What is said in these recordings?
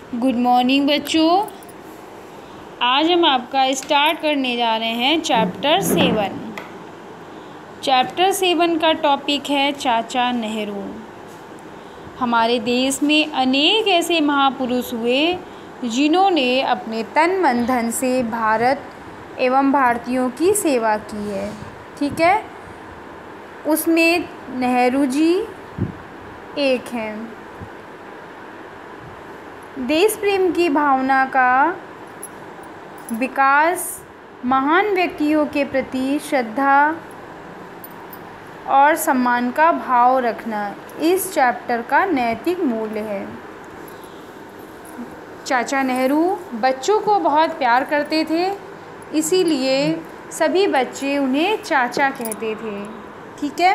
Good morning बच्चों। आज हम आपका स्टार्ट करने जा रहे हैं चैप्टर 7। चैप्टर 7 का टॉपिक है चाचा नेहरू। हमारे देश में अनेक ऐसे महापुरुष हुए जिन्होंने अपने तन मन धन से भारत एवं भारतीयों की सेवा की है। ठीक है, उसमें नेहरू जी एक हैं। देश प्रेम की भावना का विकास, महान व्यक्तियों के प्रति श्रद्धा और सम्मान का भाव रखना इस चैप्टर का नैतिक मूल्य है। चाचा नेहरू बच्चों को बहुत प्यार करते थे, इसीलिए सभी बच्चे उन्हें चाचा कहते थे। ठीक है,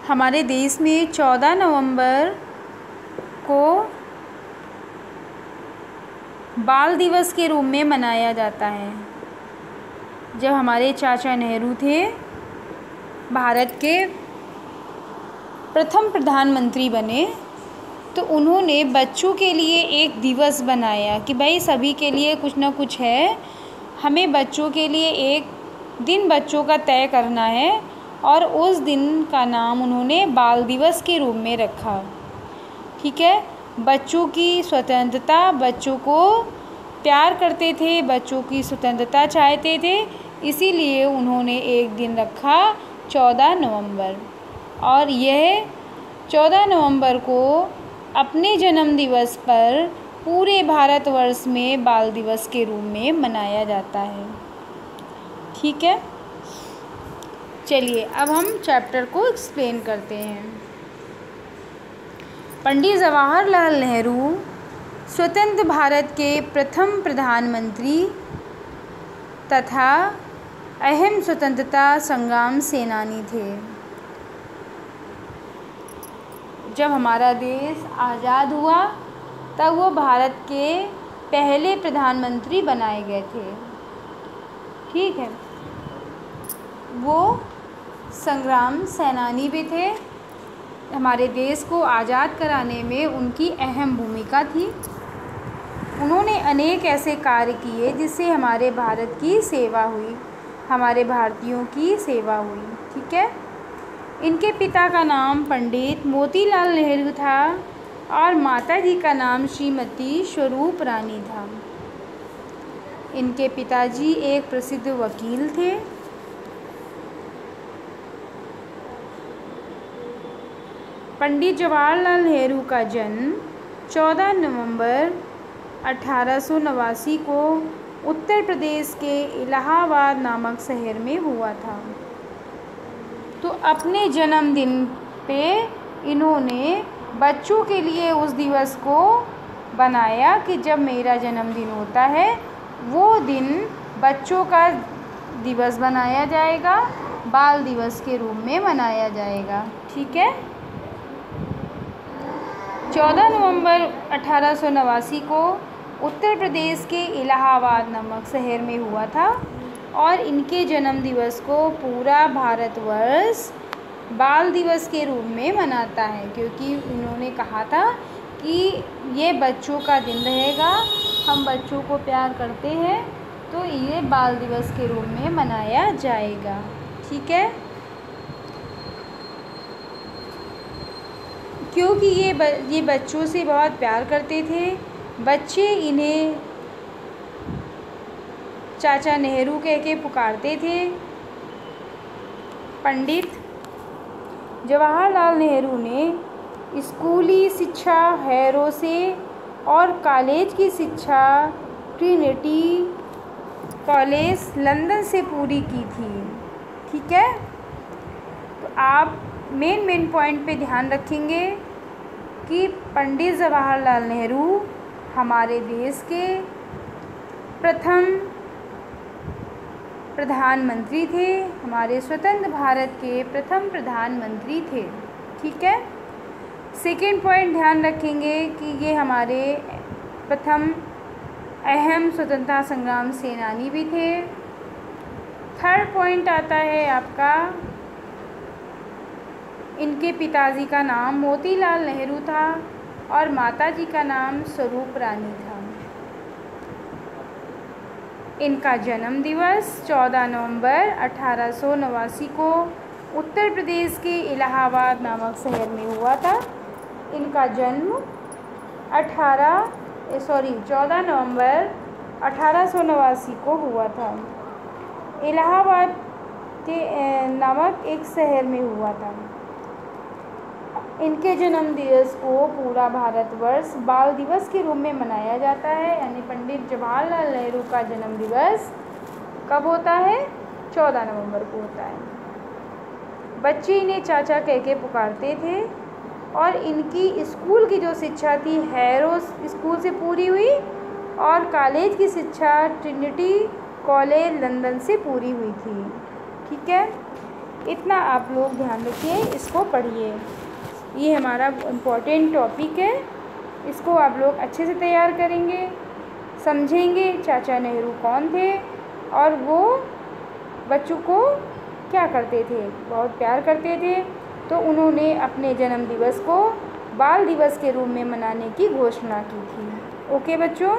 हमारे देश में 14 नवंबर को बाल दिवस के रूप में मनाया जाता है। जब हमारे चाचा नेहरू थे, भारत के प्रथम प्रधानमंत्री बने, तो उन्होंने बच्चों के लिए एक दिवस बनाया कि भाई सभी के लिए कुछ ना कुछ है, हमें बच्चों के लिए एक दिन बच्चों का तय करना है, और उस दिन का नाम उन्होंने बाल दिवस के रूप में रखा। ठीक है, बच्चों की स्वतंत्रता, बच्चों को प्यार करते थे, बच्चों की स्वतंत्रता चाहते थे, इसीलिए उन्होंने एक दिन रखा 14 नवंबर। और यह 14 नवंबर को अपने जन्म दिवस पर पूरे भारतवर्ष में बाल दिवस के रूप में मनाया जाता है। ठीक है, चलिए अब हम चैप्टर को एक्सप्लेन करते हैं। पंडित जवाहरलाल नेहरू स्वतंत्र भारत के प्रथम प्रधानमंत्री तथा अहम स्वतंत्रता संग्राम सेनानी थे। जब हमारा देश आज़ाद हुआ तब वो भारत के पहले प्रधानमंत्री बनाए गए थे। ठीक है, वो संग्राम सेनानी भी थे। हमारे देश को आज़ाद कराने में उनकी अहम भूमिका थी। उन्होंने अनेक ऐसे कार्य किए जिससे हमारे भारत की सेवा हुई, हमारे भारतीयों की सेवा हुई। ठीक है, इनके पिता का नाम पंडित मोतीलाल नेहरू था और माताजी का नाम श्रीमती स्वरूप रानी था। इनके पिताजी एक प्रसिद्ध वकील थे। पंडित जवाहरलाल नेहरू का जन्म 14 नवंबर 1889 को उत्तर प्रदेश के इलाहाबाद नामक शहर में हुआ था। तो अपने जन्मदिन पे इन्होंने बच्चों के लिए उस दिवस को बनाया कि जब मेरा जन्मदिन होता है वो दिन बच्चों का दिवस बनाया जाएगा, बाल दिवस के रूप में मनाया जाएगा। ठीक है, 14 नवंबर 1889 को उत्तर प्रदेश के इलाहाबाद नामक शहर में हुआ था और इनके जन्म दिवस को पूरा भारतवर्ष बाल दिवस के रूप में मनाता है, क्योंकि उन्होंने कहा था कि ये बच्चों का दिन रहेगा, हम बच्चों को प्यार करते हैं, तो ये बाल दिवस के रूप में मनाया जाएगा। ठीक है, क्योंकि ये बच्चों से बहुत प्यार करते थे, बच्चे इन्हें चाचा नेहरू कह के पुकारते थे। पंडित जवाहरलाल नेहरू ने स्कूली शिक्षा हैरो से और कॉलेज की शिक्षा ट्रिनिटी कॉलेज लंदन से पूरी की थी। ठीक है, तो आप मेन पॉइंट पे ध्यान रखेंगे कि पंडित जवाहरलाल नेहरू हमारे देश के प्रथम प्रधानमंत्री थे, हमारे स्वतंत्र भारत के प्रथम प्रधानमंत्री थे। ठीक है, सेकेंड पॉइंट ध्यान रखेंगे कि ये हमारे प्रथम अहम स्वतंत्रता संग्राम सेनानी भी थे। थर्ड पॉइंट आता है आपका इनके पिताजी का नाम मोतीलाल नेहरू था और माताजी का नाम स्वरूप रानी था। इनका जन्म दिवस 14 नवंबर 1889 को उत्तर प्रदेश के इलाहाबाद नामक शहर में हुआ था। इनका जन्म 14 नवंबर 1889 को हुआ था। इलाहाबाद के नामक एक शहर में हुआ था। इनके जन्म दिवस को पूरा भारतवर्ष बाल दिवस के रूप में मनाया जाता है। यानी पंडित जवाहरलाल नेहरू का जन्म दिवस कब होता है? 14 नवंबर को होता है। बच्चे इन्हें चाचा कह के पुकारते थे और इनकी स्कूल की जो शिक्षा थी हैरो स्कूल से पूरी हुई और कॉलेज की शिक्षा ट्रिनिटी कॉलेज लंदन से पूरी हुई थी। ठीक है, इतना आप लोग ध्यान रखिए, इसको पढ़िए। ये हमारा इम्पोर्टेंट टॉपिक है, इसको आप लोग अच्छे से तैयार करेंगे, समझेंगे चाचा नेहरू कौन थे और वो बच्चों को क्या करते थे, बहुत प्यार करते थे। तो उन्होंने अपने जन्म दिवस को बाल दिवस के रूप में मनाने की घोषणा की थी। ओके बच्चों।